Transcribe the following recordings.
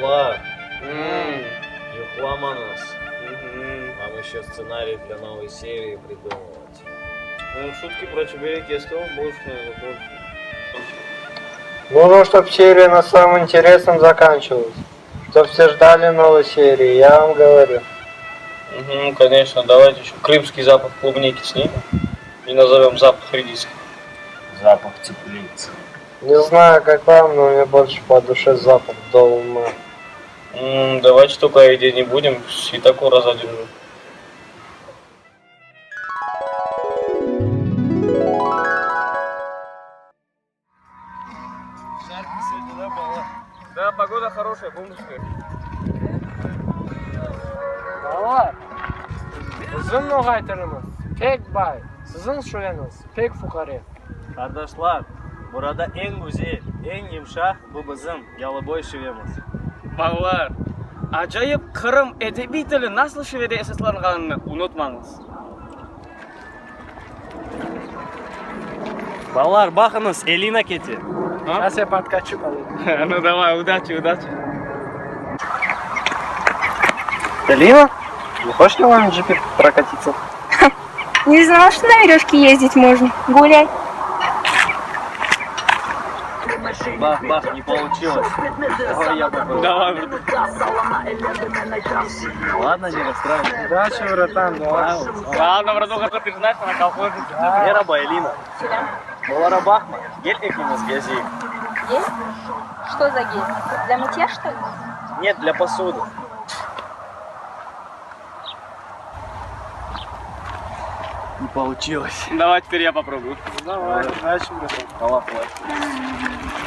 Балар, Юхламанас. Нам еще сценарий для новой серии придумывать. Шутки про Чебурекинского больше, наверное, больше. Нужно, чтобы серия на самом интересном заканчивалась. Чтоб все ждали новой серии, я вам говорю. Конечно, давайте еще крымский запах клубники снимем и назовем запах редиски. Запах теплицы. Не знаю, как вам, но мне больше по душе запах дома. Давайте только о еде не будем, и так ура задержу. Да, погода хорошая, бомбовская. Балар, uzun no'g'aytirimiz, pek boy, sizin shuyamiz, pek fuqara. Kardeşler, burada en güzel, en yumuşak bu bizim Yalıboy şivemiz. Балалар, ajoyib Qrim әдеби tili nasl shivida asoslanganini unutmangiz. Балар, bakınız, Elina Keti. Сейчас я подкачу, коллеги. Ну давай, удачи, удачи. Элина, не хочешь на моем джипе прокатиться? Не знала, что на веревке ездить можно. Гуляй. Бах, не получилось. Давай я попробую. Давай, брат. Ладно, не расстраивайся. Удачи, братан, давай. Ладно, братуха, ты же знаешь, она колхозница. Merhaba Elina. Балара Бахма, gel ekimiz gezi. Есть? Что за гель? Для мытья, что ли? Нет, для посуды. Не получилось. Давай, теперь я попробую. Давай, удачи, братан. Давай, хватит.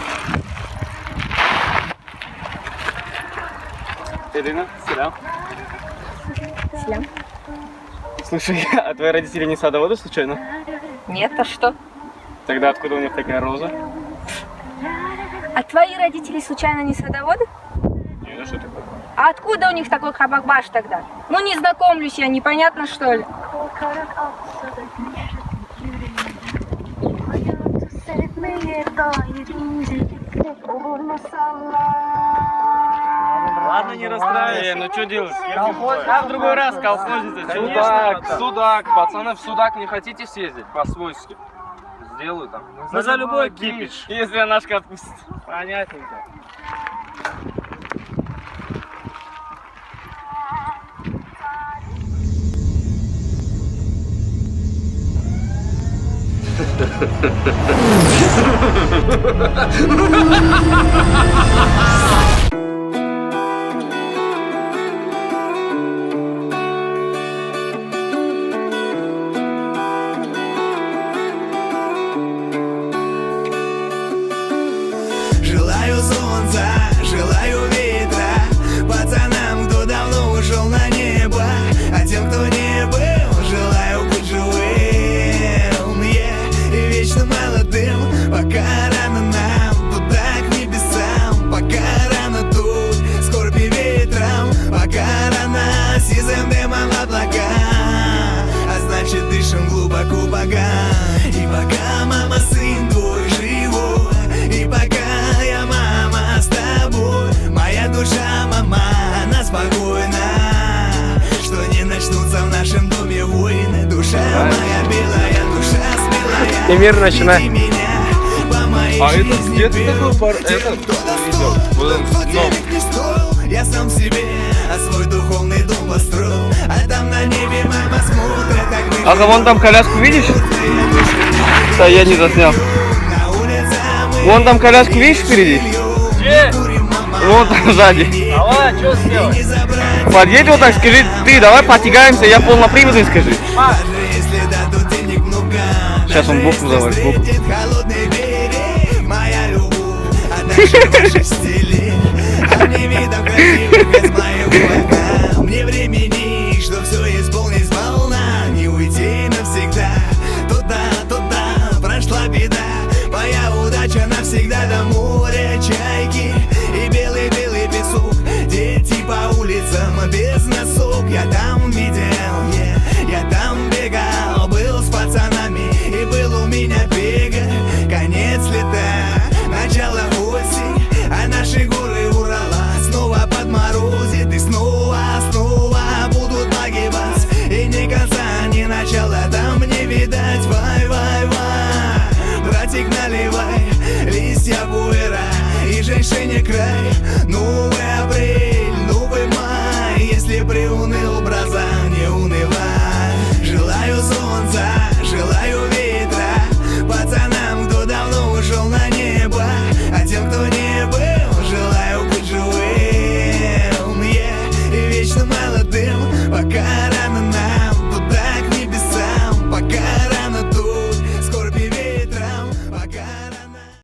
Элина, селям. Слям. Слушай, а твои родители не садоводы случайно? Нет, а что? Тогда откуда у них такая роза? А твои родители случайно не садоводы? Не, что такое? А откуда у них такой хабак-баш тогда? Ну не знакомлюсь я, непонятно что ли? Ладно, не расстраивайся. Ну что делать? А в другой раз колхозница. Судак, пацаны, в Судак не хотите съездить по-свойски? Сделаю там. Мы за любой кипиш. Если Анашка отпустит. Понятненько. Желаю солнца, желаю ветра пацанам, кто давно ушел на небо, а тем, кто не был, желаю быть живым, и вечно молодым. Пока рано нам туда к небесам, пока рано тут скорби ветром, пока рано сизым дымом облака, а значит дышим глубоко пока. И пока мама, сын твой живой, и пока я, мама, с тобой, моя душа, мама, она спокойна, что не начнутся в нашем доме войны. Душа моя белая, душа смелая, И мир начинает. веди меня по моей А это жизни. где ты такой пар... Тех, этот кто видел? достоин, Вот он, кто ну. денег не стоил, я сам себе свой духовный дом построил, а там на небе мама смотрит, как мы Ага, вон там коляску видишь? Да, я не заснял. на улице мы Вон там коляску видишь впереди? Где? Вон там сзади. Давай, что сделать? не забрать, Подъедь вот так, скажи, ты, давай потягаемся, я полноприводный, скажи. даже если дадут денег много. Сейчас он боком завалит, боком. Светит холодный берег, моя любовь, а дальше ваши стили, а мне видов красивых из моего окна. Мне времени, что все исполнить сполна, не уйти навсегда. Туда, прошла беда, моя удача навсегда до моря чайки и белый-белый песок. Дети по улицам без носок, я там видел, я там бегал, был с пацанами и был у меня бега. Конец лета, начало осень, а наши горы Урала снова листья пуэра и женщине край. Ну вы апрель.